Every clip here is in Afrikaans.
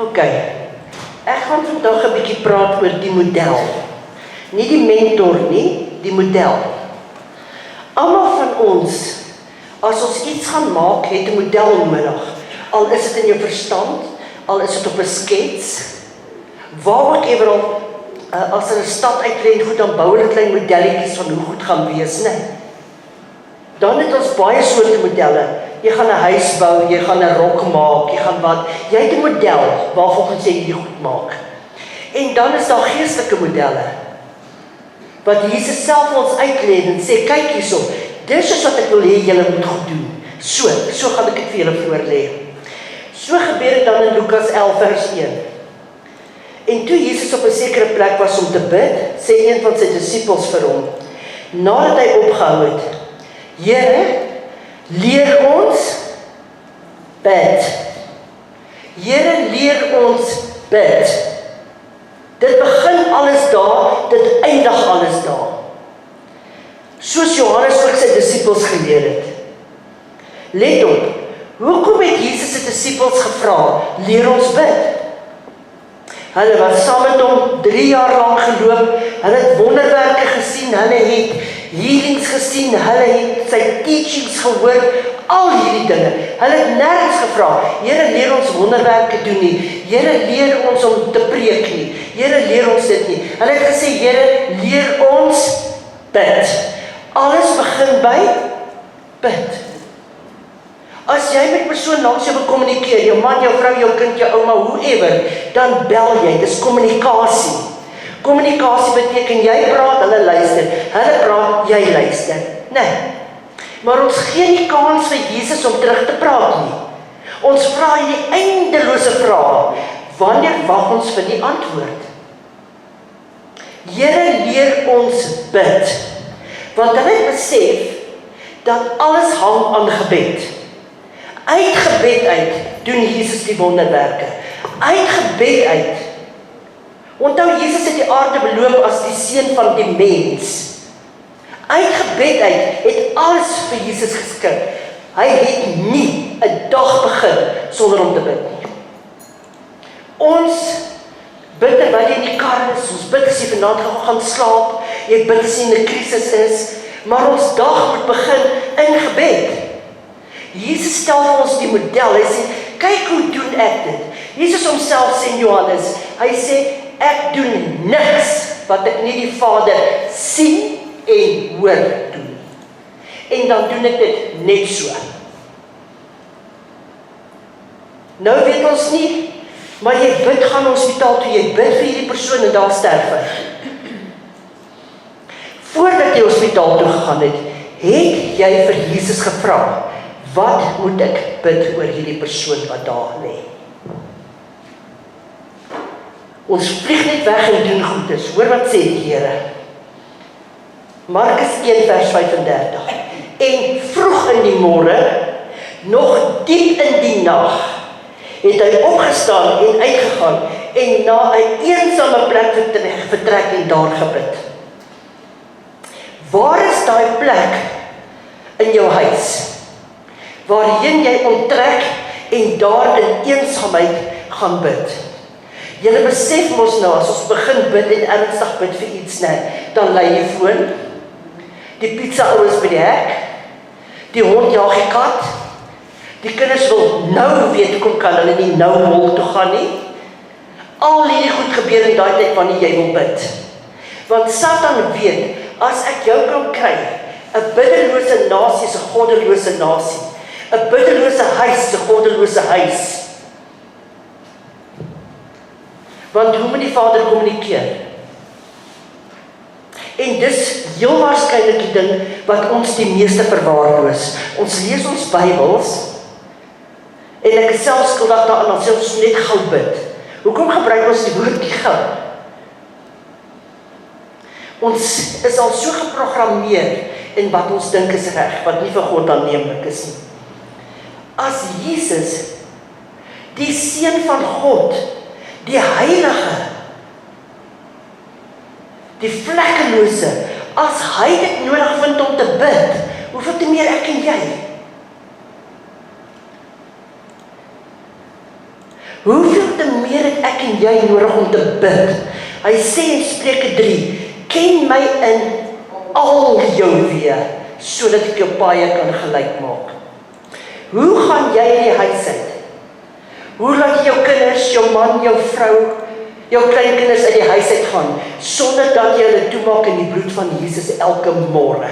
Ok, ek gaan vandag 'n bietjie praat oor die model. Nie die mentor nie, die model. Almal van ons, as ons iets gaan maak, het 'n model nodig. Al is dit in jou verstand, al is dit op 'n skets, waar ook eweral, as er 'n stad uitlei en goed, dan bou hulle klein modelletjies van hoe goed gaan wees, né? Dan het ons baie soorte modelle. Jy gaan 'n huis bou, jy gaan 'n rok maak, jy gaan wat. Jy het 'n model waarvolgens jy dit goed maak. En dan is daar geestelike modelle, wat Jesus self ons uitlei en sê, kyk hierso, dis is wat ek wil hê julle moet goed doen. So gaan ek dit vir julle voorlê. So gebeur dit dan in Lukas 11 vers 1. En toe Jesus op 'n sekere plek was om te bid, sê een van sy disippels vir hom, nadat hy opgehou het, Here, leer ons bid. Here, leer ons bid. Dit begin alles daar, dit eindig alles daar. Soos Johannes ook sy disippels geleer het. Let op, hoekom het Jesus sy disippels gevra, leer ons bid? Hulle was saam met hom 3 jaar lank geloop, hulle het wonderwerke gesien, hulle het healings gesien, hulle het sy teachings gehoor, al hierdie dinge. Hulle het nergens gevra, Here, leer ons wonderwerke doen nie, Here, leer ons om te preek nie, Here, leer ons dit nie. Hulle het gesê, Here, leer ons bid. Alles begin by bid. As jy met persoon langs jou wil kommunikeer, jou man, jou vrou, jou kind, jou ouma, whoever, dan bel jy, dis kommunikasie. Kommunikasie beteken, jy praat, hulle luister, hulle praat, jy luister. Nee, maar ons gee nie kans vir Jesus om terug te praat nie. Ons vra hierdie eindelose vrae, wanneer wag ons vir die antwoord? Here, leer ons bid, want hulle het besef, dat alles hang aan gebed. Uit gebed uit, doen Jesus die wonderwerke. Uit gebed uit. Onthou, Jesus het die aarde beloop as die seun van die mens. Uit gebed uit, het alles vir Jesus geskik. Hy het nie 'n dag begin, sonder om te bid nie. Ons bid terwyl jy in die kar is, ons bid as jy vanaand gaan slaap, jy bid as jy in 'n krisis is, maar ons dag moet begin in gebed. Jesus stel vir ons die model, hy sê, kyk hoe doen ek dit. Jesus homself sê in Johannes, hy sê, ek doen niks wat ek nie die Vader sien en hoor doen. En dan doen ek dit net so. Nou weet ons nie, maar jy bid, gaan hospitaal toe, jy bid vir hierdie persoon en daar sterf hy. Voordat jy hospitaal toe gegaan het jy vir Jesus gevra, wat moet ek bid oor hierdie persoon wat daar lê? Ons vlieg net weg en doen goedes. Hoor wat sê die Here. Markus 1 vers 35. En vroeg in die môre, nog diep in die nag, het hy opgestaan en uitgegaan en na 'n eensame plek vertrek en daar gebid. Waar is daai plek in jou huis, waarheen jy onttrek en daar in eensaamheid gaan bid? Julle besef mos nou, as ons begin bid en ernstig bid vir iets, dan lei jy foon, die pizza ouers by die hek, die hond jaag die kat, die kinders wil nou weet, hoekom kan hulle nie nou mol toe gaan nie? Al hierdie goed gebeur in daai tyd wanneer jy wil bid. Want Satan weet, as ek jou kan kry, 'n biddelose nasie is 'n goddelose nasie. 'n biddelose huis is 'n goddelose huis. Want hoe moet die Vader kommunikeer? En dis heel waarskynlik die ding wat ons die meeste verwaarloos. Ons lees ons Bybels, en ek is self skuldig daaraan, dan sê ons net gou bid. Hoekom gebruik ons die woordjie gou? Ons is al so geprogrammeer in wat ons dink is reg, wat nie vir God aanneemlik is nie. As Jesus, die Seun van God, die Heilige, die vlekkelose, as hy dit nodig vind om te bid, hoeveel te meer ek en jy? Hoeveel te meer het ek en jy nodig om te bid. Hy sê in Spreuke 3, ken my in al jou weë, sodat ek jou paaie kan gelyk maak. Hoe gaan jy in die huis uit? Hoe laat jy jou kinders, jou man, jou vrou, jou kleinkinders uit die huis uit gaan, sonder dat jy hulle toemaak in die bloed van Jesus elke môre,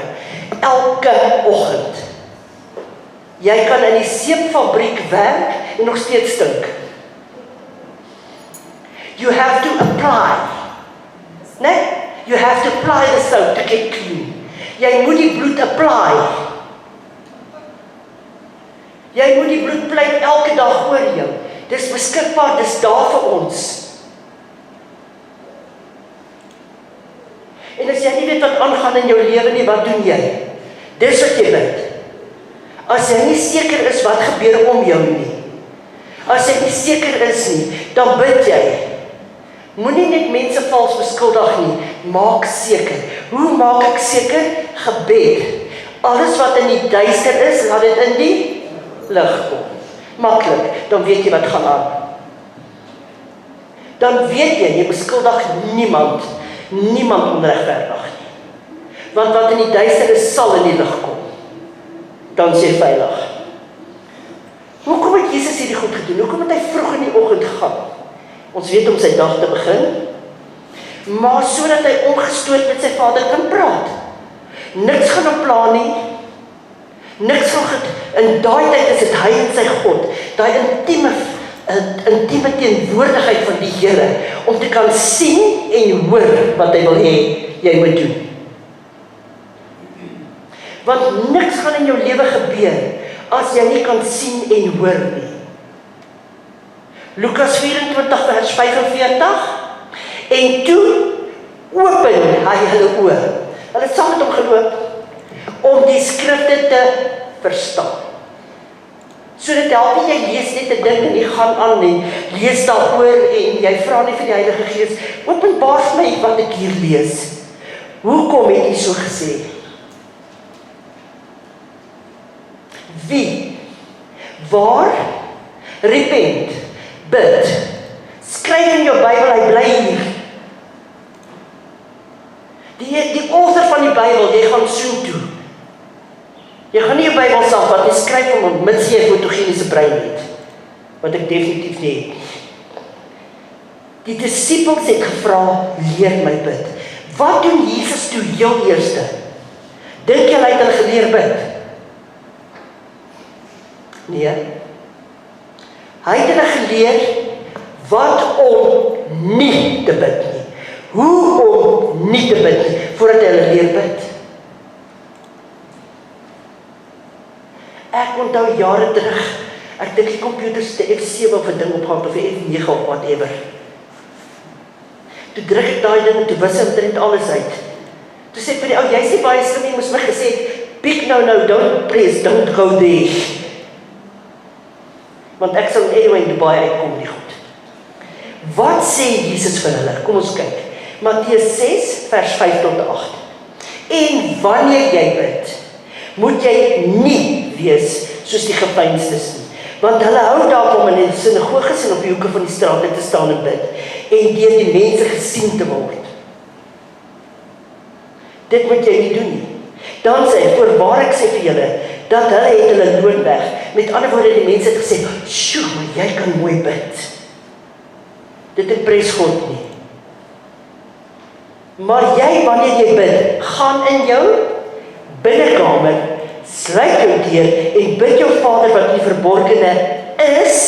elke oggend? Jy kan in die seepfabriek werk en nog steeds stink. You have to apply. Nee? You have to apply the soap to get clean. Jy moet die bloed apply. Jy moet die bloed pleit elke dag oor jou. Dis beskikbaar, dis daar vir ons. En as jy nie weet wat aangaan in jou lewe nie, wat doen jy? Dis wat jy bid. As jy nie seker is wat gebeur om jou nie, as jy nie seker is nie, dan bid jy. Moenie net mense vals beskuldig nie, maak seker. Hoe maak ek seker? Gebed. Alles wat in die duister is, laat dit in die lig kom. Maklik, dan weet jy wat gaan aan. Dan weet jy beskuldig niemand onregverdig nie. Want wat in die duister is, sal in die lig kom. Dan is jy veilig. Hoekom het Jesus hierdie goed gedoen? Hoekom het hy vroeg in die oggend gegaan? Ons weet om sy dag te begin, maar sodat hy ongestoord met sy Vader kan praat. Niks gaan op plan nie. Niks gaan in daai tyd is dit hy en sy God, daai intieme teenwoordigheid van die Here, om te kan sien en hoor wat hy wil hê jy moet doen. Want niks gaan in jou lewe gebeur as jy nie kan sien en hoor nie. Lukas 24 vers 45, en toe open hy hulle oë. Hulle het saam met hom geloop, om die skrifte te verstaan. So dit help nie, jy lees net 'n ding en jy gaan aan en lees daaroor en jy vra nie vir die Heilige Gees, openbaar vir my wat ek hier lees. Hoekom het hy so gesê? Wie? Waar? Repent. Bid. Skryf in jou Bybel, hy bly hier. Die author van die Bybel, jy gaan soen toe. Jy gaan nie jou Bybel saamvat, jy skryf hom, mits jy 'n fotogeniese brein het. Wat ek definitief nie het. Die disippels het gevra, leer my bid. Wat doen Jesus toe heel eerste? Dink jy hy het hulle geleer bid? Nee. Hy het hulle geleer wat om nie te bid nie. Hoe om nie te bid nie, voordat hy hulle leer bid. Ek onthou jare terug, ek dink die computers te F7 of 'n ding opgehad, of F9 of whatever. Toe druk ek daai ding en toe wis omtrent alles uit. Toe sê ek vir die ou, jy's nie baie slim nie, moes my gesê, pick no, don't press, don't go there. Want ek sal anyway in Dubai uitkom nie goed. Wat sê Jesus vir hulle? Kom ons kyk. Matteus 6 vers 5 tot 8. En wanneer jy bid, moet jy nie wees soos die gepynstes nie. Want hulle hou daarvan om in die sinagoges en op die hoeke van die strate te staan en bid, en deur die mense gesien te word. Dit moet jy nie doen nie. Dan sê hy, voorwaar ek sê vir julle, dat hulle het hulle loon weg. Met ander woorde, die mense het gesê, sjoe, maar jy kan mooi bid. Dit impres God nie. Maar jy, wanneer jy bid, gaan in jou binnekamer, sluit jou deur en bid jou Vader wat in die verborgene is,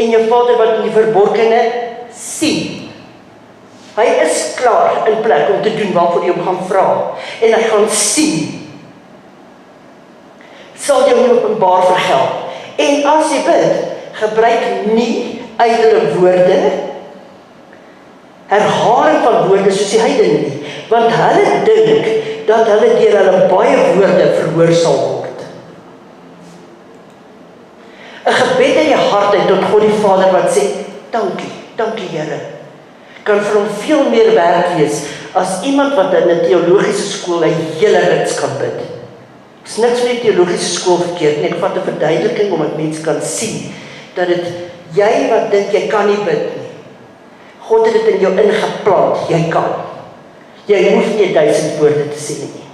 en jou Vader wat in die verborgene sien. Hy is klaar in plek om te doen waarvoor jy hom gaan vra, en hy gaan sien. Sal jou nie openbaar vergeld. En as jy bid, gebruik nie ydelle woorde, herhaling van woorde soos die heidene nie, want hulle dink dat hulle deur hulle baie woorde verhoor sal word. 'n Gebed in jou hart uit tot God die Vader wat sê, dankie Here, kan vir hom veel meer werd wees as iemand wat in 'n teologiese skool 'n hele rits kan bid. Is niks met die teologiese skool verkeerd nie, ek vat 'n verduideliking omdat mense kan sien dat dit Jy wat dink jy kan nie bid nie. God het dit in jou ingeplant, jy kan. Jy hoef nie 1000 woorde te sê nie.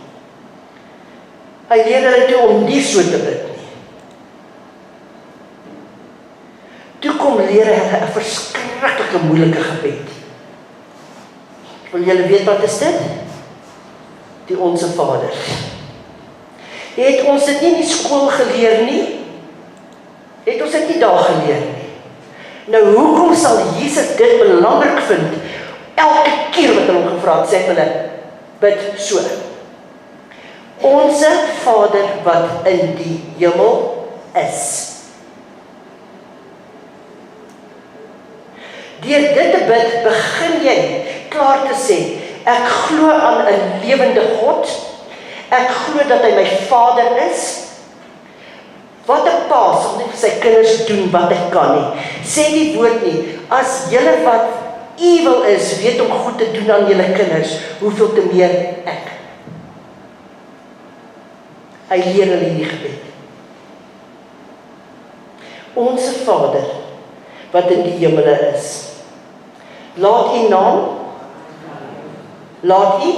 Hy leer hulle toe om nie so te bid nie. Toe kom leer hulle 'n verskriklike moeilike gebed. Wil julle weet wat is dit? Die Onse Vader. Het ons dit nie in die skool geleer nie? Het ons dit nie daar geleer nie? Nou hoekom sal Jesus dit belangrik vind? Elke keer wat hulle hom gevra het, sê hulle, bid so. Onse Vader wat in die hemel is. Deur dit te bid, begin jy klaar te sê, ek glo aan 'n lewende God, ek glo dat hy my Vader is. Wat 'n pa sal nie vir sy kinders doen wat hy kan nie. Sê die woord nie, as julle wat evil is, weet om goed te doen aan julle kinders, hoeveel te meer ek. Hy leer hulle hierdie gebed. Onse Vader, wat in die hemele is. Laat U naam, laat U,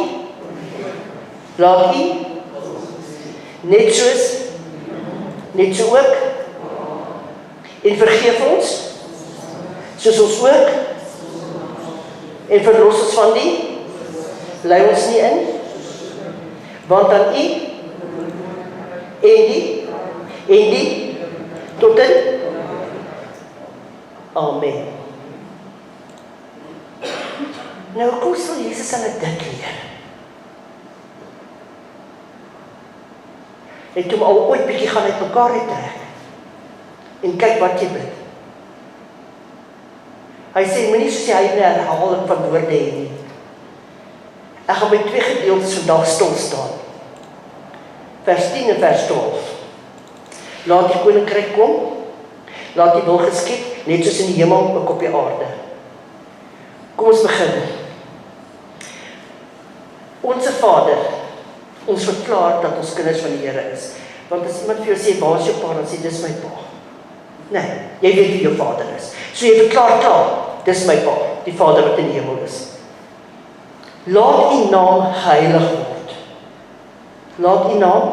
net so ook, en vergeef ons, soos ons ook, en verlos ons van die, lei ons nie in, want aan U, en die, tot in, Amen. Nou, hoe sal Jesus hulle dit leer? Het hom al ooit bietjie gaan uit mekaar uittrek en kyk wat jy bid. Hy sê, moenie soos die heidene herhaling van woorde hê nie. Ek gaan by 2 gedeeltes vandag stil staan. Vers 10 en vers 12. Laat die koninkryk kom, laat die wil geskied, net soos in die hemel, ook op die aarde. Kom ons begin. Onse Vader, ons verklaar dat ons kinders van die Here is. Want as iemand vir jou sê, waar is jou pa, dan sê, dis my pa. Nee, jy weet wie jou vader is. So jy verklaar klaar, dis my pa, die Vader wat in die hemel is. Laat U naam heilig word. Laat U naam.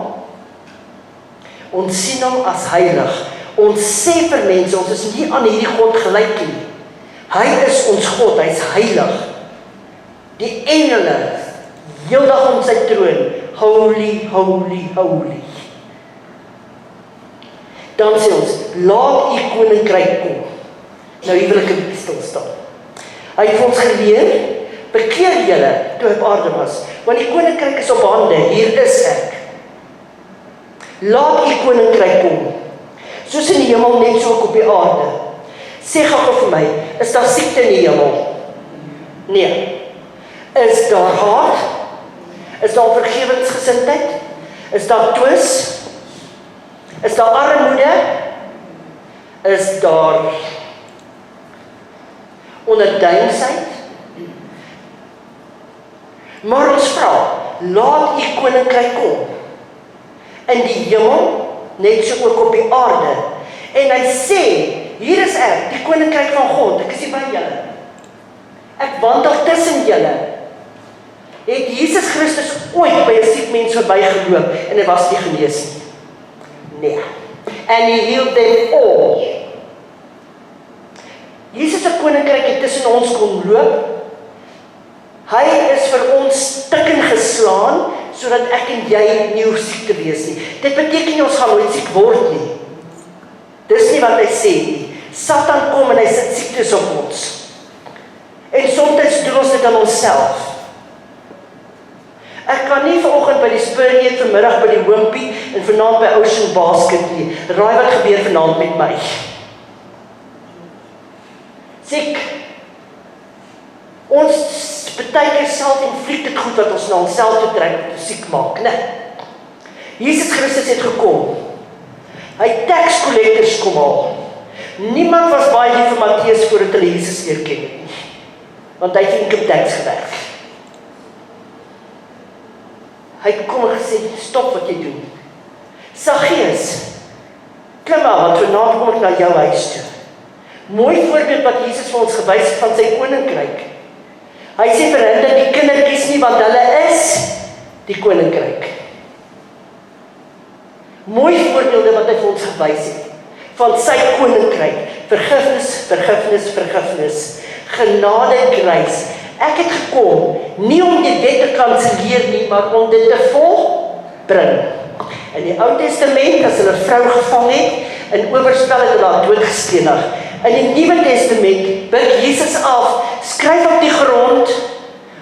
Ons sien hom as heilig. Ons sê vir mense, ons is nie aan hierdie God gelyk nie. Hy is ons God, hy is heilig. Die engele, heeldag om sy troon, holy, holy, holy. Dan sê ons, laat U koninkryk kom. Nou hier wil ek 'n bietjie stil staan. Hy het vir ons geleer, bekeer julle toe hy op aarde was, want die koninkryk is op hande, hier is ek. Laat U koninkryk kom, soos in die hemel, net so ook op die aarde. Sê gou vir my, is daar siekte in die hemel? Nee. Is daar haat? Is daar vergewensgesindheid? Is daar twis? Is daar armoede? Is daar onderduinsheid? Maar ons vra, laat U koninkryk kom. In die hemel, net so ook op die aarde. En hy sê, hier is ek, die koninkryk van God, ek is hier by julle. Ek wandel tussen julle. Het Jesus Christus ooit by 'n siek mens verbygeloop en hy was nie genees nie? Nee. And he healed them all. Jesus se koninkryk het tussen ons kom loop. Hy is vir ons stikken geslaan, sodat ek en jy nie hoef siek te wees nie. Dit beteken nie ons gaan nooit siek word nie. Dis nie wat hy sê nie. Satan kom en hy sit siektes op ons. En soms doen ons dit aan onsself. Ek kan nie vanoggend by die Spur eet, vanmiddag by die Wimpy en vanaand by Ocean Basket nie. Raai wat gebeur vanaand met my? Siek. Ons partykeer self inflict dit goed wat ons na onsself toe trek om te siek maak, né? Jesus Christus het gekom. Hy tax collectors kom haal. Niemand was baie lief vir Matteus voordat hulle Jesus leer ken het nie. Want hy het income tax gewerk. Hy het kom en gesê, stop wat jy doen. Saggeus, klim maar, want vanaand kom ek na jou huis toe. Mooi voorbeeld wat Jesus vir ons gewys het van sy koninkryk. Hy sê vir hulle die kindertjies nie, want hulle is die koninkryk. Mooi voorbeelde wat hy vir ons gewys het, van sy koninkryk, vergifnis, vergifnis, vergifnis, genade en grys. Ek het gekom, nie om die wet te kanselleer nie, maar om dit te volbring. In die Ou Testament, as hulle 'n vrou gevang het, in oorspel het hulle haar doodgestenig. In die Nuwe Testament, buig Jesus af, skryf op die grond,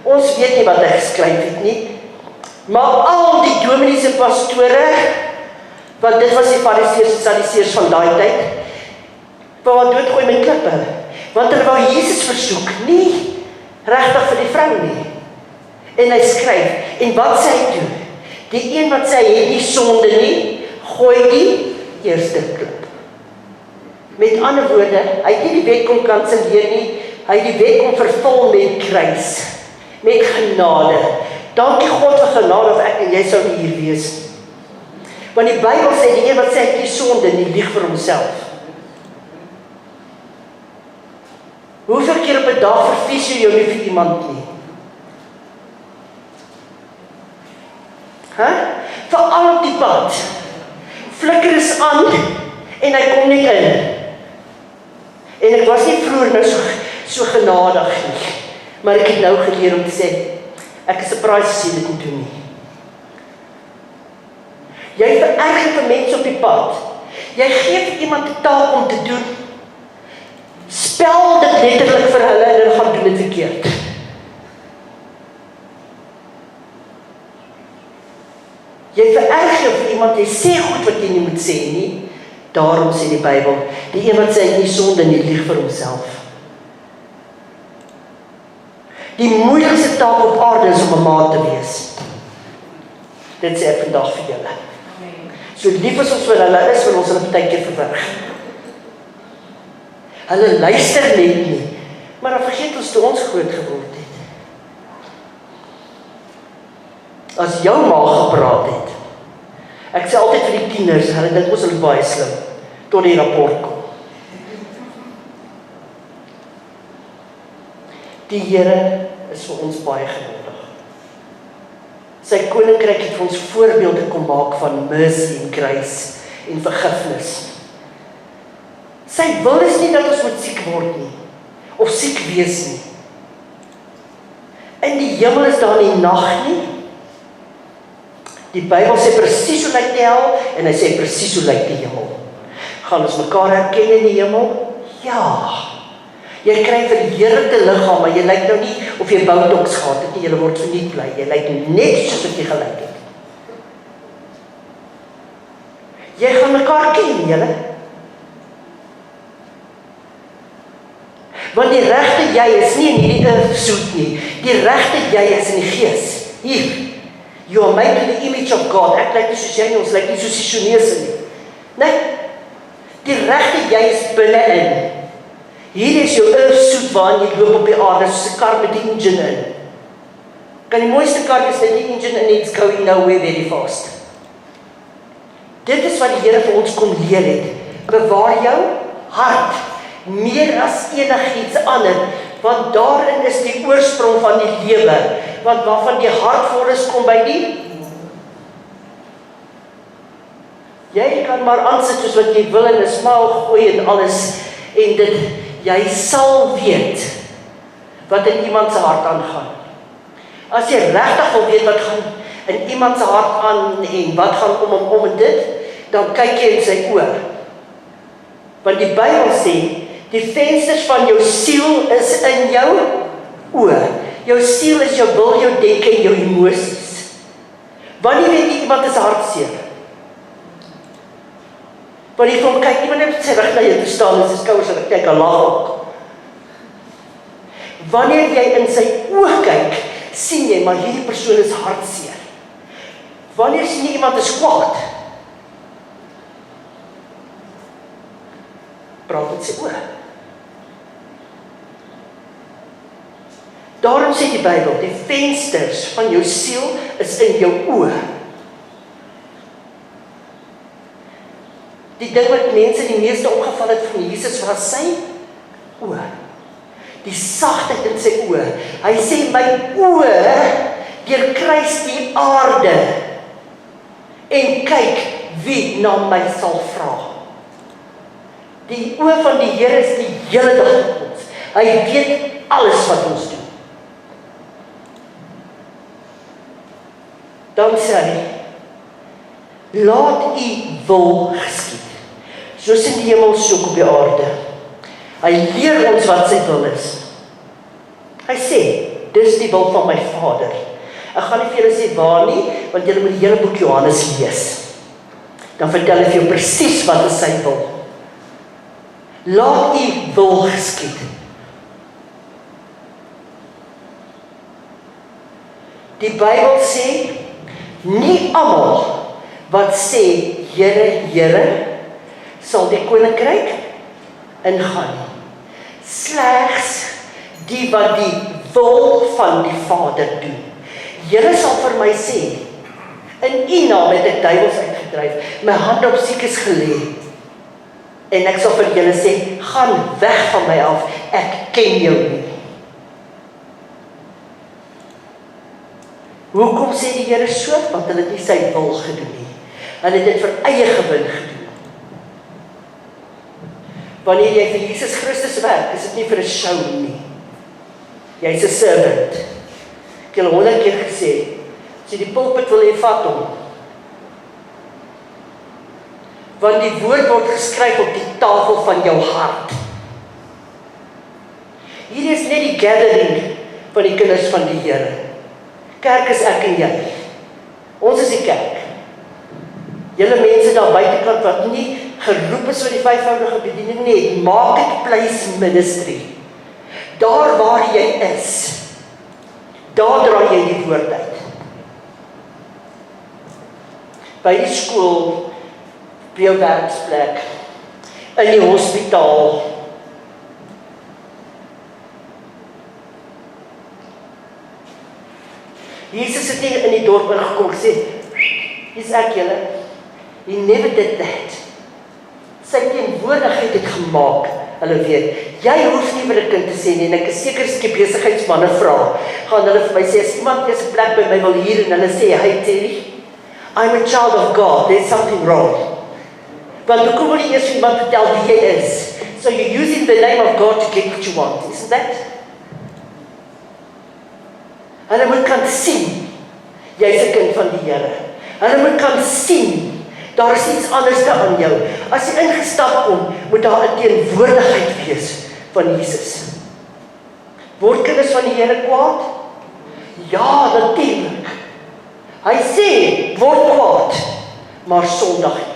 ons weet nie wat hy geskryf het nie, maar al die dominees en pastore, want dit was die Fariseërs en Sadduseërs van daai tyd, wou haar doodgooi met klippe, want hulle wou Jesus versoek, nie regtig vir die vrou nie. En hy skryf, en wat sê hy toe? Die een wat sê hy het nie sonde nie, gooi die eerste klip. Met ander woorde, hy het nie die wet kom kanselleer nie, hy het die wet kom vervul met grys, met genade. Dankie God vir genade, of ek en jy sou nie hier wees. Want die Bybel sê, die een wat sê hy het nie sonde nie, lieg vir homself. Hoeveel keer op 'n dag vervies jy jou nie vir iemand nie? Veral op die pad. Flikker is aan en hy kom net in. En ek was nie vroeër nou so genadig nie, maar ek het nou geleer om te sê, ek is surprised as jy dit nie doen nie. Jy vererger vir mense op die pad. Jy gee vir iemand 'n taak om te doen. Spel dit letterlik vir hulle en hulle gaan doen dit verkeerd. Jy vererger vir iemand, jy sê goed wat jy nie moet sê nie. Daarom sê die Bybel, die een wat sê hy het nie sonde nie, lieg vir homself. Die moeilikste taak op aarde is om 'n maat te wees. Dit sê ek vandag vir julle. So lief as ons vir hulle is, wil ons hulle partykeer verwrig. Hulle luister net nie, maar dan vergeet ons toe ons groot geword het. As jou ma gepraat het, ek sê altyd vir die tieners, hulle dink ons is baie slim, tot die rapport kom. Die Here is vir ons baie genadig. Sy koninkryk het vir ons voorbeelde kom maak van mercy en grace en vergifnis. Sy wil is nie dat ons moet siek word nie, of siek wees nie. In die hemel is daar nie nag nie. Die Bybel sê presies hoe lyk die hel, en hy sê presies hoe lyk die hemel. Gaan ons mekaar herken in die hemel? Ja. Jy kry vir die heerlike liggaam, maar jy lyk nou nie of jy botox gehad het nie, jy word verniet bly. Jy lyk net soos wat jy gelyk het. Jy gaan mekaar ken, julle. Want die regte jy is nie in hierdie earthsuit nie. Die regte jy is in die gees. Hier. You are made in the image of God. Ek lyk nie soos jy nie, ons lyk nie soos die Chinese nie. Nee. Die regte jy is binne-in. Hier is jou earthsuit waarin jy loop op die aarde, soos 'n kar met die engine in. Kan die mooiste kar is net die engine in, it's going nowhere very fast. Dit is wat die Here vir ons kom leer het. Bewaar jou hart, meer as enigiets ander, want daarin is die oorsprong van die lewe, want waarvan die hart vol is, kom by die. Jy kan maar aansit soos wat jy wil en 'n smaal gooi en alles, en dit, jy sal weet wat in iemand se hart aangaan. As jy regtig wil weet wat gaan in iemand se hart aan en wat gaan om en dit, dan kyk jy in sy oë. Want die Bybel sê, die vensters van jou siel is in jou oë. Jou siel is jou wil, jou denke en jou emosies. Wanneer weet jy iemand is hartseer? Wanneer jy van kyk, iemand het sy rug na jou te staan en sy skouers en ek kyk en lag ook. Wanneer jy in sy oë kyk, sien jy, maar hierdie persoon is hartseer. Wanneer sien jy iemand is kwaad? Praat met sy oë. Daarom sê die Bybel, die vensters van jou siel is in jou oë. Die ding wat mense die meeste opgeval het van Jesus was sy oë. Die sagtheid in sy oë. Hy sê, my oë deurkruis die aarde en kyk wie na my sal vra. Die oë van die Here is die hele dag met ons. Hy weet alles wat ons doen. Dan sê hy, laat u wil geskied, soos in die hemel so op die aarde. Hy leer ons wat sy wil is. Hy sê, dis die wil van my Vader. Ek gaan nie vir julle sê waar nie, want julle moet die hele boek Johannes lees. Dan vertel hy vir jou presies wat is sy wil. Laat u wil geskied. Die Bybel sê, nie almal wat sê, Here, Here, sal die koninkryk ingaan nie. Slegs die wat die wil van die Vader doen. Julle sal vir my sê, in u naam het ek duiwels uitgedryf, my hand op siekes gelê, en ek sal vir julle sê, gaan weg van my af, ek ken jou nie. Hoekom sê die Here so? Want hulle het nie sy wil gedoen nie. Hulle het dit vir eie gewin gedoen. Wanneer jy vir Jesus Christus werk, is dit nie vir 'n show nie. Jy is 'n servant. Ek het al 100 keer gesê, as jy die pulpit wil hê, vat hom. Want die woord word geskryf op die tafel van jou hart. Hier is net die gathering van die kinders van die Here. Kerk is ek en jy. Ons is die kerk. Julle mense daar buitekant wat nie geroep is vir die vyfvoudige bediening nie, marketplace ministry. Daar waar jy is, daar draai jy die woord uit. By die skool, by jou werksplek, in die hospitaal. Jesus het nie in die dorp ingekom gesê, hier's ek julle. He never did that. Sy teenwoordigheid het gemaak, hulle weet, jy hoef nie vir 'n kind te sê nie, en ek is seker as ek die besigheidsmanne vra, gaan hulle vir my sê, as iemand eers 'n plek by my wil huur, en hulle sê, hey Terry, I'm a child of God, there's something wrong. Want hoekom wil jy eers iemand vertel wie jy is? So you're using the name of God to get what you want, isn't that? Hulle moet kan sien, jy is 'n kind van die Here. Hulle moet kan sien, daar is iets anders aan jou. As jy ingestap kom, moet daar 'n teenwoordigheid wees van Jesus. Word kinders van die Here kwaad? Ja, natuurlik. Hy sê, word kwaad, maar Sondag nie.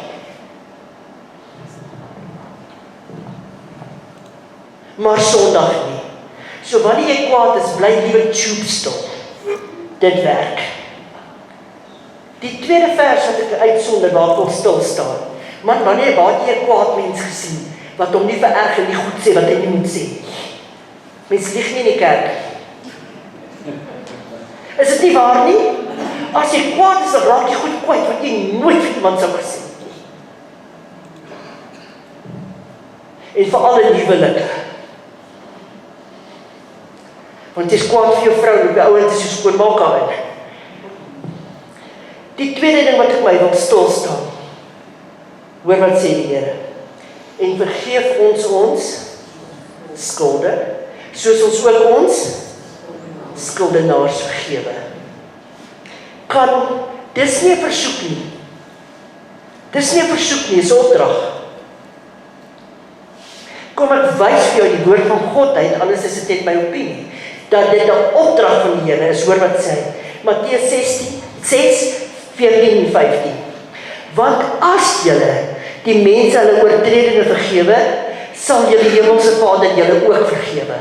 Maar Sondag nie. So wanneer jy kwaad is, bly liewer tube stil. Dit werk. Die tweede vers wat ek uitsonder waar ek wil stil staan. Man, wanneer jy 'n kwaad mens gesien, wat hom nie vererg en nie goed sê wat hy nie moet sê. Mens lieg nie in die kerk. Is dit nie waar nie? As jy kwaad is, dan raak jy goed kwyt wat jy nooit vir iemand sou gesê. En veral in huwelike. Want jy is kwaad vir jou vrou, en die ouens is jou skoonmaak aan. Die tweede ding wat ek my wil stilstaan, hoor wat sê die Here, en vergeef ons skulde, soos ons ook ons skuldenaars vergewe. Dis nie 'n versoek nie. Dis nie 'n versoek nie, dis 'n opdrag. Kom ek wys vir jou die woord van God uit, anders is dit net my opinie, dat dit 'n opdrag van die Here is, hoor wat sê hy. Matteus 6:14 en 15. Want as julle die mense hulle oortredinge vergewe, sal julle hemelse Vader julle ook vergewe.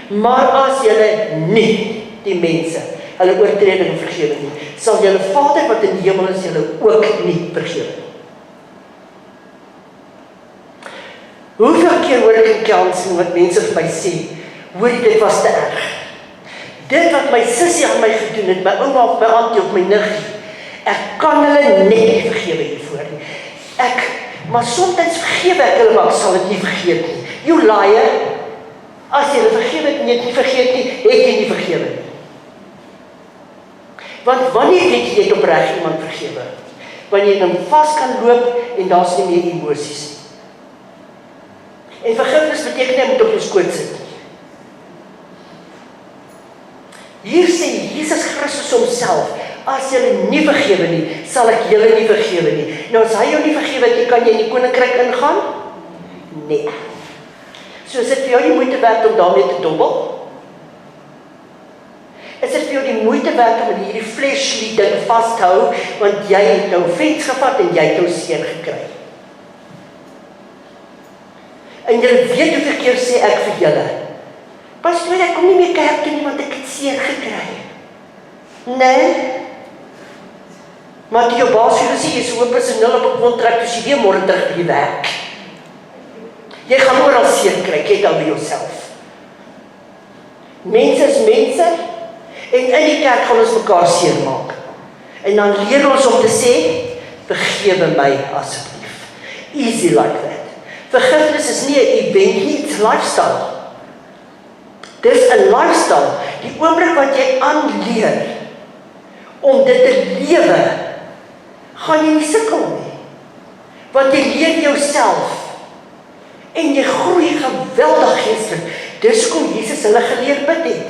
Maar as julle nie die mense hulle oortredinge vergewe nie, sal julle Vader wat in die hemel is julle ook nie vergewe nie. Hoeveel keer hoor ek in counseling wat mense vir my sê, hoor dit was te erg. Dit wat my sussie aan my gedoen het, my ouma of my auntie of my niggie, ek kan hulle net nie vergewe hiervoor nie. Maar soms vergewe ek hulle, maar ek sal dit nie vergeet nie. You liar! As jy vergewe het en jy het nie vergeet nie, het jy nie vergewe nie. Want wanneer weet jy het opreg iemand vergewe? Wanneer jy dan vas kan loop en daar's nie meer emosies nie. En vergifnis beteken jy moet op jou skoot sit. Hier sê Jesus Christus homself, as julle nie vergewe nie, sal ek julle nie vergewe nie. Nou as hy jou nie vergewe het, kan jy in die koninkryk ingaan? Nee. So is dit vir jou die moeite werd om daarmee te dobbel? Is dit vir jou die moeite werd om in hierdie fleshly ding vas te hou, want jy het nou offens gevat en jy het jou seën gekry? En julle weet hoeveel keer sê ek vir julle, pastoor, ek kom nie meer kerk toe nie, want ek het seën gekry. Nee. Maar die jou baas vir sê, jy is so personeel op 'n kontrak, dus jy weer môre terug by die werk. Jy gaan oral seën kry, kyk al by jouself. Mense is mense, en in die kerk gaan ons mekaar seën maak. En dan leer ons om te sê, vergewe my asseblief. Easy like that. Vergifnis is nie 'n event nie, it's lifestyle. Dis 'n lifestyle. Die oomblik wat jy aanleer om dit te lewe, gaan jy nie sukkel nie. Want jy leer jouself en jy groei geweldig geestelik. Dis hoekom Jesus hulle geleer bid het.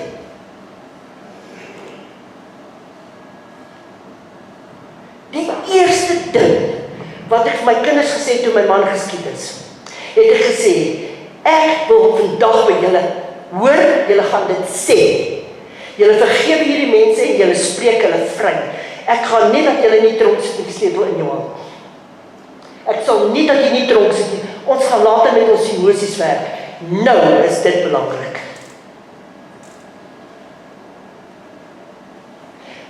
Die eerste ding wat ek vir my kinders gesê het toe my man geskiet is, het ek gesê, ek wil vandag by julle hoor, julle gaan dit sê. Julle vergewe hierdie mense en julle spreek hulle vry. Ek gaan nie dat julle nie tronk sit en die sleutel in jou hand. Ek sal nie dat jy nie tronk sit nie. Ons gaan later met ons emosies werk. Nou is dit belangrik.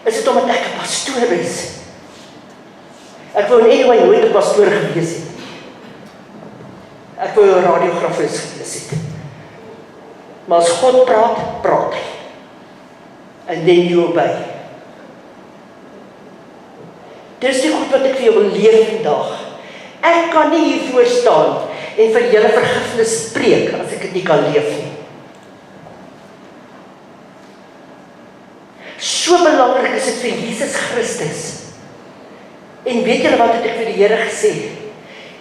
Is dit omdat ek 'n pastoor is? Ek wou anyway nooit 'n pastoor gewees het. Ek wou 'n radiografis gewees het. Maar as God praat, praat hy. And then you obey. Dis die goed wat ek vir jou wil leer vandag. Ek kan nie hier voor staan en vir julle vergifnis spreek as ek dit nie kan leef nie. So belangrik is dit vir Jesus Christus. En weet julle wat het ek vir die Here gesê?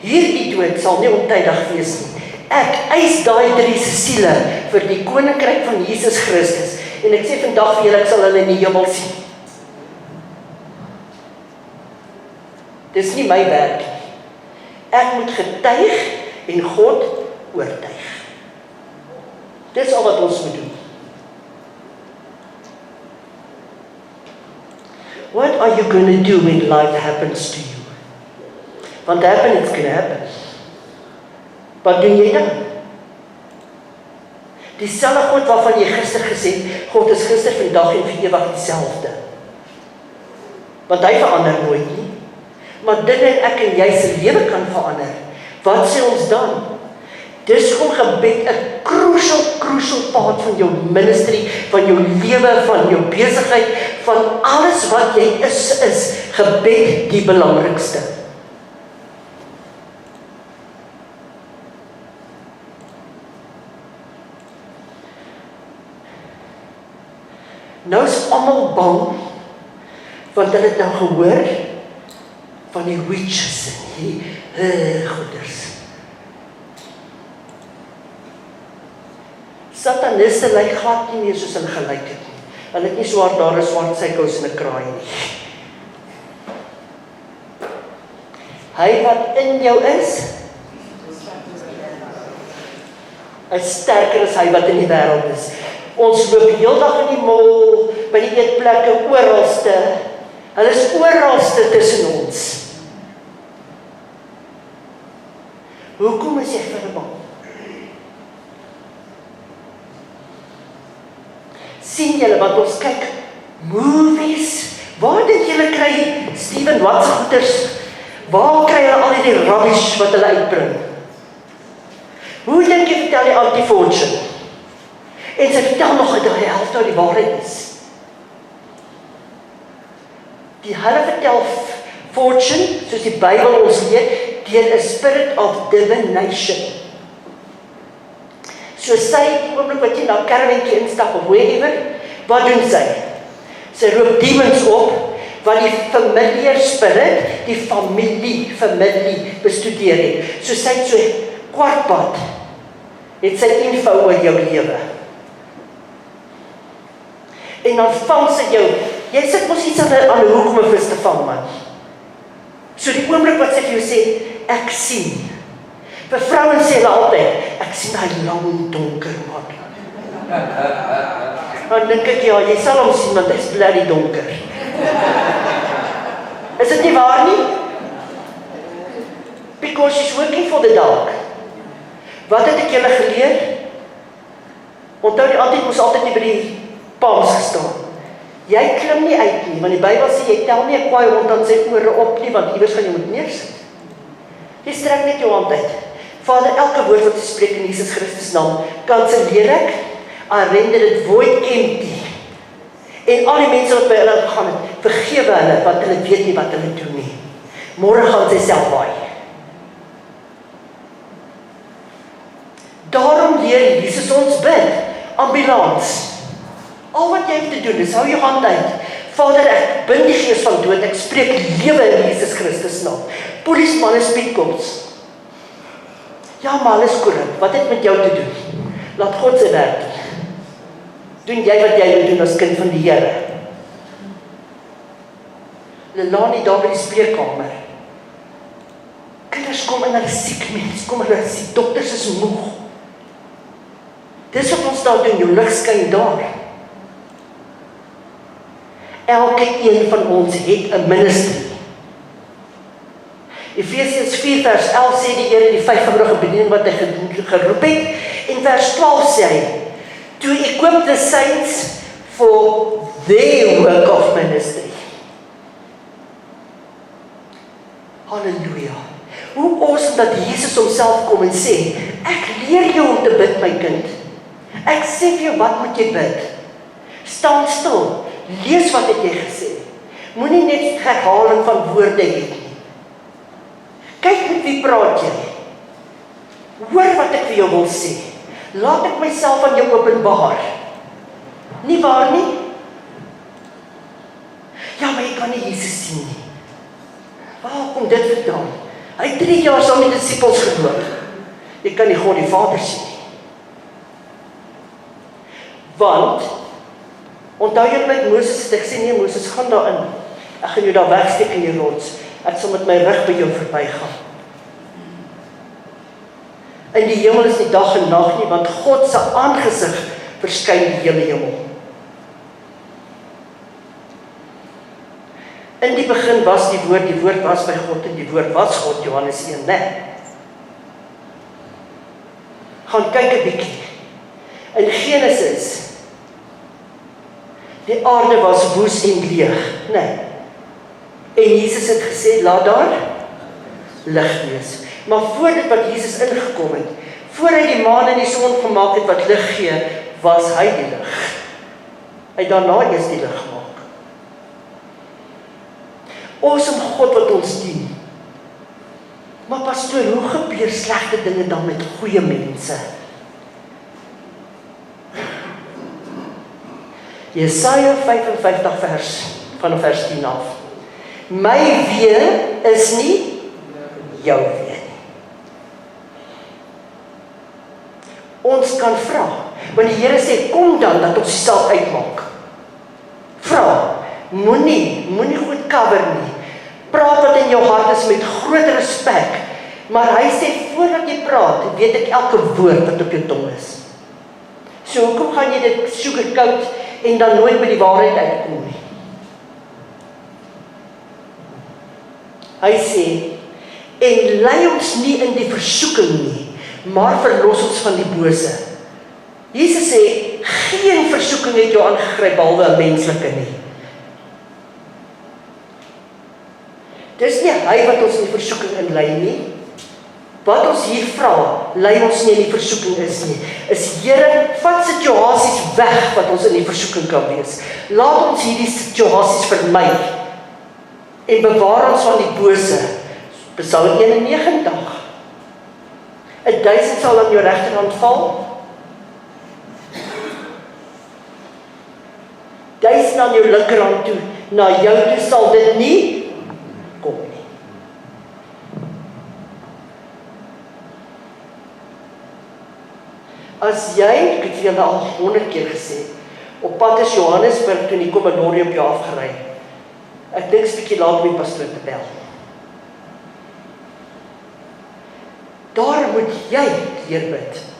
Hierdie dood sal nie ontydig wees nie. Ek eis daai 3 siele vir die koninkryk van Jesus Christus. En ek sê vandag vir julle, ek sal hulle in die hemel sien. Dis nie my werk nie. Ek moet getuig en God oortuig. Dis al wat ons moet doen. What are you going to do when life happens to you? Want happen, it's going to happen. Wat doen jy dan? Dieselfde God waarvan jy gister gesê het, God is gister, vandag en vir ewig dieselfde. Want hy verander nooit nie. Maar dinge ek en jy se lewe kan verander. Wat sê ons dan? Dis om gebed 'n crucial part van jou ministry, van jou lewe, van jou besigheid, van alles wat jy is gebed die belangrikste. Nou is almal bang, want hulle het nou gehoor van die witches en die goeders. Sataniste lyk glad nie meer soos hulle gelyk het nie. Hulle het nie swart daar 'n swart sykels en 'n kraai nie. Hy wat in jou is sterker as hy wat in die wêreld is. Ons loop heeldag in die mall, by die eetplekke, oralste. Hulle is oralste tussen ons. Hoekom is jy vir hulle bang? Sien julle wat ons kyk? Movies. Waar dink julle kry Steven Watts goeders? Waar kry hulle al die rubbish wat hulle uitbring? Hoe dink jy vertel die anti-fortune? En sy vertel nog dat die helfte van die waarheid is. Hulle vertel fortune, soos die Bybel ons leer, deur 'n spirit of divination. So sy, die oomblik wat jy na kerwentjie instap of wherever, wat doen sy? Sy roep demons op, wat die familiar spirit, die familie bestudeer het. So sy het so kwartpad, het sy info oor jou lewe. En dan vang sy jou, jy sit mos iets aan die hoek om 'n vis te vang, man. So die oomblik wat sy vir jou sê, ek sien. Vir vrouens sê hulle altyd, ek sien hy lang donker, man. Dan dink ek, ja, jy sal hom sien, want hy is bloody donker. Is dit nie waar nie? Because she's working for the dark. Wat het ek julle geleer? Onthou die altyd moes altyd nie by die palms gestaan. Jy klim nie uit nie, want die Bybel sê, jy tel nie 'n kwaai hond aan sy ore op nie, want iewers gaan jy moet neersit. Jy strek net jou hand uit. Vader, elke woord wat jy spreek in Jesus Christus naam, kanselleer ek, I render it void empty. En al die mense wat by hulle gegaan het, vergewe hulle, want hulle weet nie wat hulle doen nie. Môre gaan sy self waai. Daarom leer Jesus ons bid, ambulans. Al wat jy moet doen is, hou jou hand uit. Vader, ek bind die gees van dood, ek spreek lewe in Jesus Christus naam. Polisman is speedkoms. Ja, maar alles korrup, wat het met jou te doen? Laat God sy werk doen. Doen jy wat jy moet doen as kind van die Here. Lelani daar by die spreekkamer. Kinders kom en hulle siek mens, kom hulle siek, dokters is moeg. Dis wat ons daar doen, jou lig skyn daar. Elke een van ons het 'n ministry. Efesiërs 4 vers 11 sê die Here die vyfvoudige bediening wat hy geroep het, en vers 12 sê hy, to equip the saints for their work of ministry. Halleluja. Hoe awesome dat Jesus homself kom en sê, ek leer jou om te bid, my kind. Ek sê vir jou, wat moet jy bid? Staan stil, lees wat het jy gesê. Moenie net herhaling van woorde hê nie. Kyk met wie praat jy. Hoor wat ek vir jou wil sê. Laat ek myself aan jou openbaar. Nie waar nie? Ja, maar jy kan nie Jesus sien nie. Waar kom dit vandaan? Hy het 3 jaar saam met die disippels geloop. Jy kan nie God die Vader sien nie. Want, onthou jy met Moses, het ek sê nee Moses, gaan daarin. Ek gaan jou daar wegsteek in die rots. Ek sal met my rug by jou verbygaan. In die hemel is nie dag en nag nie, want God se aangesig verskyn die hele hemel. In die begin was die woord was by God en die woord was God, Johannes 1, né? Gaan kyk 'n bietjie. In Genesis, die aarde was woes en leeg, né? En Jesus het gesê, laat daar lig wees. Maar voor dit wat Jesus ingekom het, voor hy die maan en die son gemaak het wat lig gee, was hy die lig. Hy daarna eers die lig gemaak. Awesome God wat ons dien. Maar pastoor, hoe gebeur slegte dinge dan met goeie mense? Jesaja 55 vanaf vers 10 af. My wee is nie jou wee nie. Ons kan vra, want die Here sê, kom dan, dat ons self uitmaak. Vra, moenie goed cover nie. Praat wat in jou hart is met groot respek, maar hy sê, voordat jy praat, weet ek elke woord wat op jou tong is. So, hoekom gaan jy dit sugarcoat en dan nooit by die waarheid uitkom nie? Hy sê, en lei ons nie in die versoeking nie, maar verlos ons van die bose. Jesus sê, geen versoeking het jou aangegryp behalwe 'n menslike nie. Dis nie hy wat ons in die versoeking inlei nie. Wat ons hier vra, lei ons nie in die versoeking is nie. Is Here, vat situasies weg wat ons in die versoeking kan wees. Laat ons hierdie situasies vermy en bewaar ons van die bose. Psalm 91. 1000 sal aan jou regterhand val wys na jou linkerhand toe, na jou toe sal dit nie kom nie. As jy, ek het vir julle al 100 keer gesê, op pad is Johannesburg toe die Commodore op jou afgery. Ek dink 'n bietjie laat om die pastoor te bel. Daar moet jy deurbid.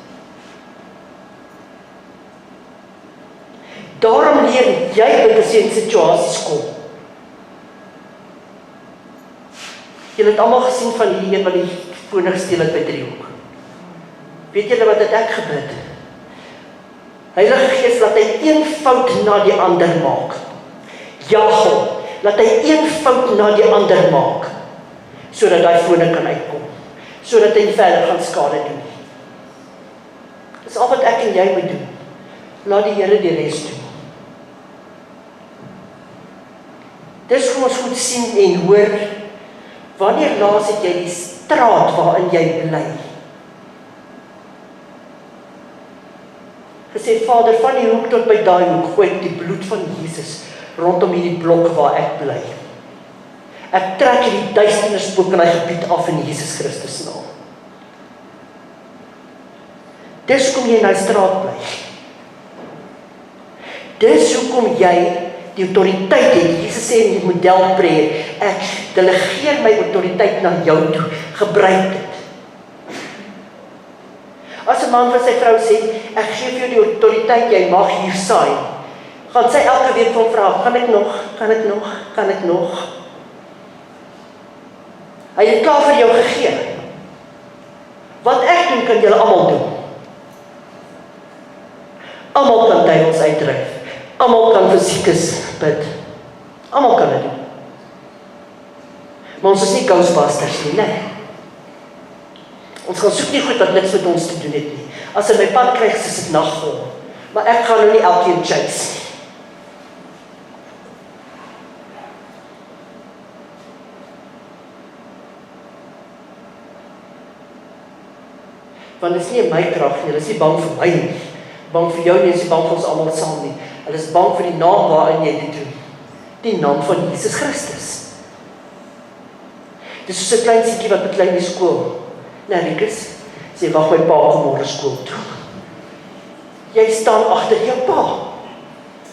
Daarom leer jy bid as jy in situasies kom. Julle het almal gesien van die een wat die foon gesteel het by Driehoek. Weet julle wat het ek gebid? Heilige Gees, laat hy een fout na die ander maak. Jaag hom, laat hy een fout na die ander maak, sodat die fone kan uitkom, sodat hy nie verder gaan skade doen. Dis al wat ek en jy moet doen. Laat die Here die res doen. Dis hoe ons goed sien en hoor, wanneer laas het jy die straat waarin jy bly gesê, Vader, van die hoek tot by daai hoek, gooi ek die bloed van Jesus rondom hierdie blok waar ek bly. Ek trek hierdie duisternispook in hy gebied af in Jesus Christus naam. Dis hoekom jy in hy straat bly. Dis hoekom jy die autoriteit het. Jesus sê in die modelpreek, ek delegeer my autoriteit na jou toe, gebruik dit. As 'n man vir sy vrou sê, ek gee vir jou die autoriteit, jy mag hier saai, gaan sy elke week van vra, kan ek nog? Hy het klaar vir jou gegee. Wat ek doen, kan julle almal doen. Almal kan duiwels uitdryf. Almal kan vir siekes bid. Almal kan dit doen. Maar ons is nie Ghostbusters nie, nee. Ons gaan soek nie goed wat niks met ons te doen het nie. As hy my pad krijg, is dit nagvol. Maar ek gaan nou nie elkeen chase nie. Want dit is nie in my krag nie, hulle is nie bang vir my nie. Bang vir jou nie, is nie bang vir ons almal saam nie. Hulle is bang vir die naam waarin jy dit doen. Die naam van Jesus Christus. Dis soos 'n klein seentjie wat beklein in die skool. Nou, Rikus, sê, wag my pa kom môre skool toe. Jy staan agter jou pa.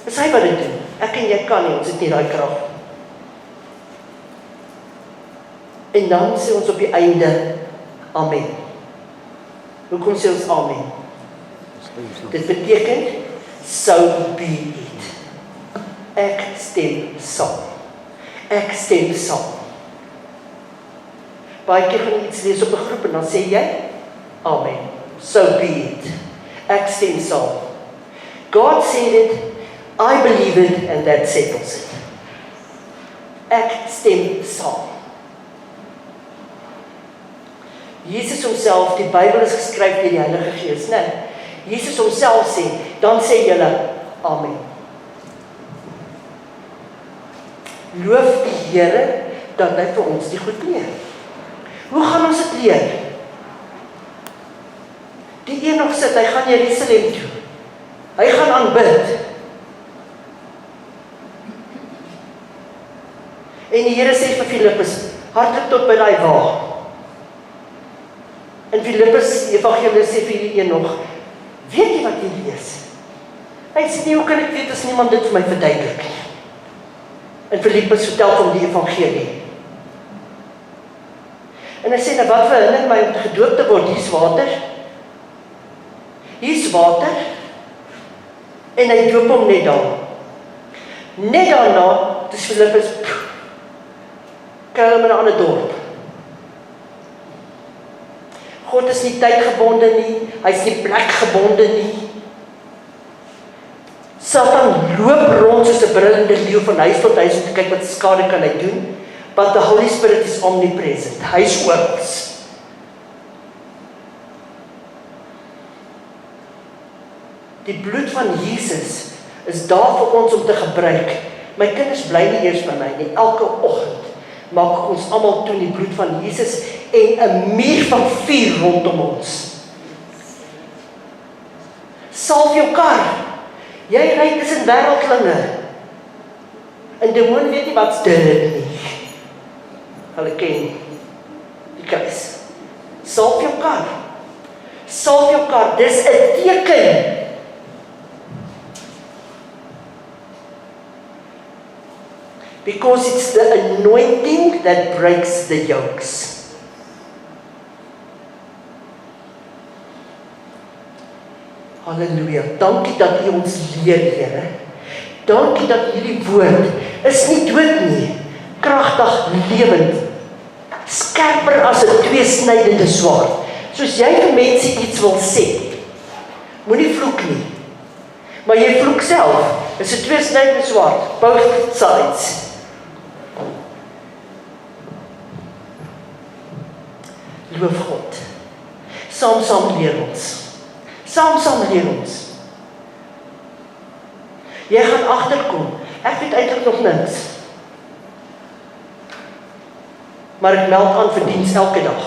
Dis hy wat dit doen. Ek en jy kan nie, ons het nie daai krag. En dan sê ons op die einde, amen. Hoekom sê ons amen? Dit beteken, so be it. Ek stem saam. Ek stem saam. Baie keer gaan jy iets lees op 'n groep en dan sê jy, amen. So be it. Ek stem saam. God said it, I believe it, and that settles it. Ek stem saam. Jesus homself, die Bybel is geskryf deur die Heilige Gees, né? Jesus homself sê, dan sê julle, amen. Loof die Here dat hy vir ons die goed leer. Hoe gaan ons dit leer? Die een nog sit, hy gaan Jerusalem toe. Hy gaan aanbid. En die Here sê vir Filippus, hardloop tot by daai wa. En Filippus, die evangelis, sê vir die een nog, weet jy wat jy lees? Hy sê nie, hoe kan ek weet as niemand dit vir my verduidelik nie? En Filippus vertel hom die evangelie. En hy sê, nou wat verhinder my om gedoop te word? Hier's water. Hier's water. En hy doop hom net daar. Net daarna, dis Filippus, kry hom in 'n ander dorp. God is nie tydgebonde nie, hy is nie plekgebonde nie. Satan loop rond soos 'n brullende leeu van huis tot huis om te kyk wat skade kan hy doen, but the Holy Spirit is omnipresent, hy is oral. Die bloed van Jesus is daar vir ons om te gebruik. My kinders bly nie eers by my nie, elke oggend maak ons almal toe die bloed van Jesus en 'n muur van vuur rondom ons. Salf jou kar. Jy ry tussen wêreldlinge. En demoon weet nie wat's dit nie. Hulle ken die kruis. Salf jou kar. Salf jou kar, dis 'n teken. Because it's the anointing that breaks the yokes. Halleluja. Dankie dat U ons leer, Here. Dankie dat hierdie woord is nie dood nie, kragtig, lewend, skerper as 'n tweesnydende swaard. Soos jy vir mense iets wil sê, moenie vloek nie, maar jy vloek self. Is 'n tweesnydende swaard, both sides. Loof God. Saam leer ons. Saam leer ons. Jy gaan agterkom, ek weet eintlik nog niks. Maar ek meld aan vir diens elke dag.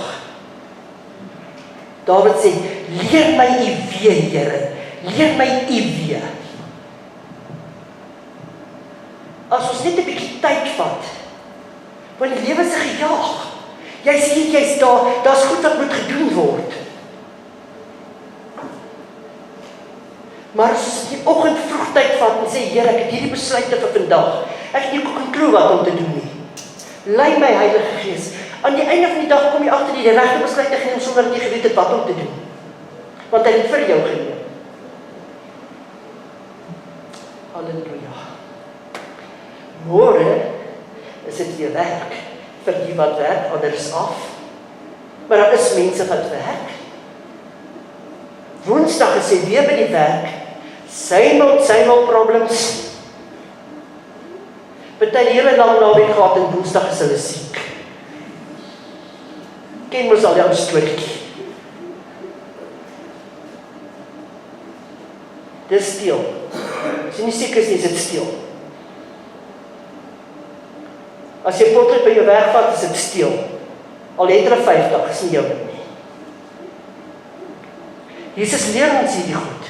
Dawid sê, leer my U wee, Here. Leer my U wee. As ons net 'n bietjie tyd vat, want die lewe is gejaag. Jy's hier, jy's daar, daar's goed wat moet gedoen word. Maar as ons die oggend vroeg tyd vat en sê, Here, ek het hierdie besluite vir vandag. Ek het nie ook 'n klou wat om te doen nie. Lei my Heilige Gees. Aan die einde van die dag kom jy agter die regte besluite geneem sonder dat jy geweet het wat om te doen. Want hy het vir jou geneem. Halleluja. Môre is dit weer werk. Vir die wat werk, anders af. Maar daar is mense wat werk. Woensdag is hy weer by die werk. Same problems. Party die hele lang naweek gehad en Woensdag is hulle siek. Ken mos al jou storie. Dis stil. As jy nie siek is nie, is dit stil. As jy potlood by jou werk vat, is dit stil. Al het hulle 50, is nie jou nie. Jesus leer ons hierdie goed.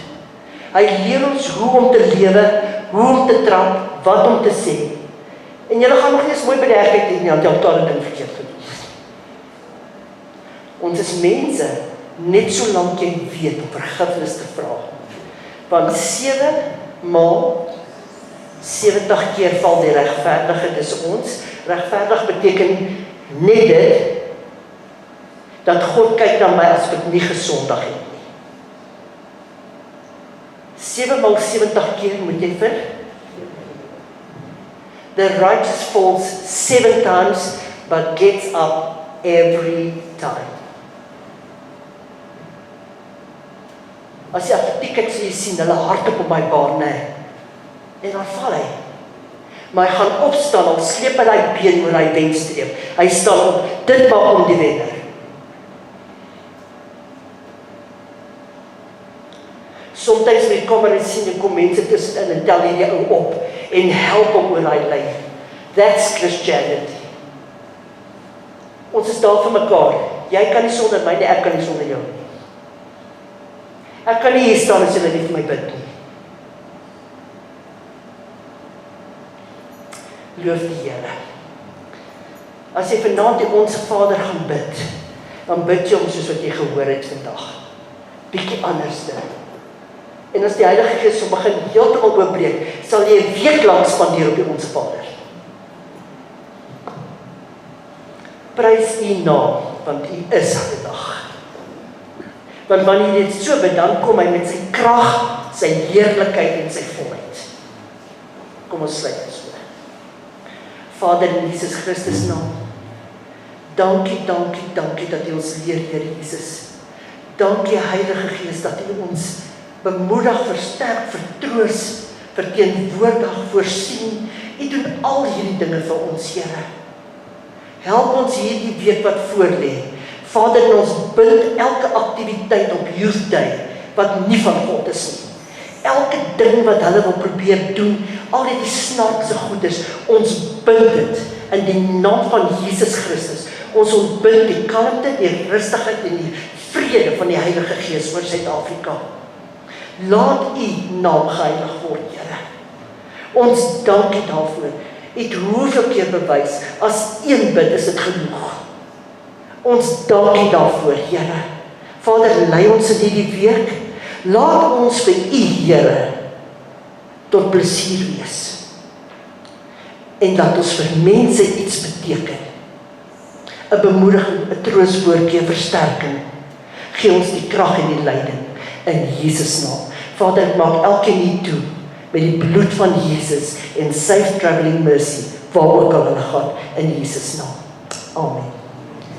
Hy leer ons hoe om te lewe, hoe om te trap, wat om te sê. En julle gaan nog nie eens mooi by die hek kyk nie, want jy het al 'n ding verkeerd gedoen. Ons is mense, net solank jy weet om vergifnis te vra. Want 7 maal 70 keer val die regverdige, dis ons. Regverdig beteken net dit, dat God kyk na my as ek nie gesondig het nie. 7 maal 70 keer moet jy vir. The righteous falls 7 times, but gets up every time. As jy atletiek kyk, sal jy sien, hulle hardloop op my baan, en dan val hy. Maar hy gaan opstaan, al sleep hy die been oor hy wenstreep. Hy staan op, dit maak hom die wenner. Somtyds met kom en sien, en kom mense tussenin en tel die ou op, en help hom oor hy lyf. That's Christianity. Ons is daar vir mekaar. Jy kan nie sonder my nie, ek kan nie sonder jou nie. Ek kan nie hier staan as jy nie vir my bid nie. Loof die Here. As jy vanaand die Onse Vader gaan bid, dan bid jy hom soos wat jy gehoor het vandag. Bietjie anders dit. En as die Heilige Gees so begin heeltemal oopbreek, sal jy 'n week lank spandeer op die Onse Vader. Prys U naam, want U is vandag. Want wanneer jy dit so bid, dan kom hy met sy krag, sy heerlikheid en sy volheid. Kom ons sluit ons oor. Vader in Jesus Christus naam, dankie dat U ons leer, Here Jesus. Dankie Heilige Gees dat U ons bemoedig, versterk, vertroos, verteenwoordig, voorsien. U doen al hierdie dinge vir ons, Here. Help ons hierdie week wat voorlê. Vader, ons bind elke aktiwiteit op Youth Day wat nie van God is nie. Elke ding wat hulle wil probeer doen, al die snaakse goeders, ons bind dit in die naam van Jesus Christus. Ons ontbind die kalmte, die rustigheid en die vrede van die Heilige Gees oor Suid-Afrika. Laat U naam geheilig word, Here. Ons dankie daarvoor. het hoeveel keer bewys, as een bid is dit genoeg. Ons dankie daarvoor, Here. Vader, lei ons in hierdie week, laat ons vir U, Here, tot plesier wees. En laat ons vir mense iets beteken. 'n bemoediging, 'n troostwoordjie, 'n versterking. Gee ons die krag en die leiding in Jesus naam. Vader, maak elkeen hier toe met die bloed van Jesus en safe traveling mercy waar ook al hulle gaan in Jesus naam. Amen.